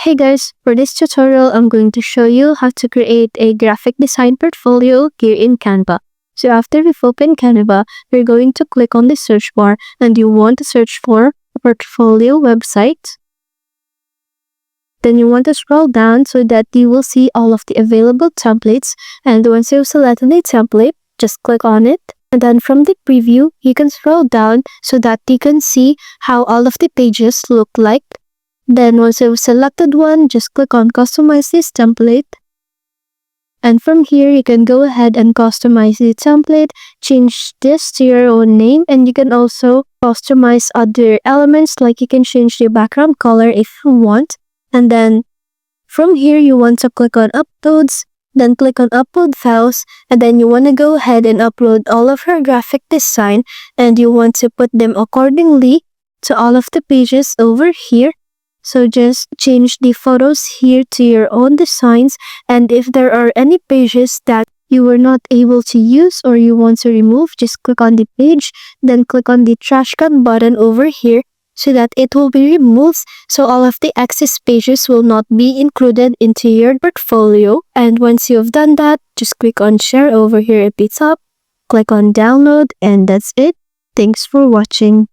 Hey guys, for this tutorial, I'm going to show you how to create a graphic design portfolio here in Canva. So after we've opened Canva, you're going to click on the search bar and you want to search for a portfolio website. Then you want to scroll down so that you will see all of the available templates, and once you've selected a template, just click on it. And then from the preview, you can scroll down so that you can see how all of the pages look like. Then once you've selected one, just click on customize this template. And from here, you can go ahead and customize the template, change this to your own name, and you can also customize other elements, like you can change the background color if you want. And then from here, you want to click on uploads, then click on upload files, and then you want to go ahead and upload all of your graphic design, and you want to put them accordingly to all of the pages over here. So just change the photos here to your own designs, and if there are any pages that you were not able to use or you want to remove, just click on the page, then click on the trash can button over here so that it will be removed, so all of the excess pages will not be included into your portfolio. And once you've done that, just click on share over here at the top, click on download, and that's it. Thanks for watching.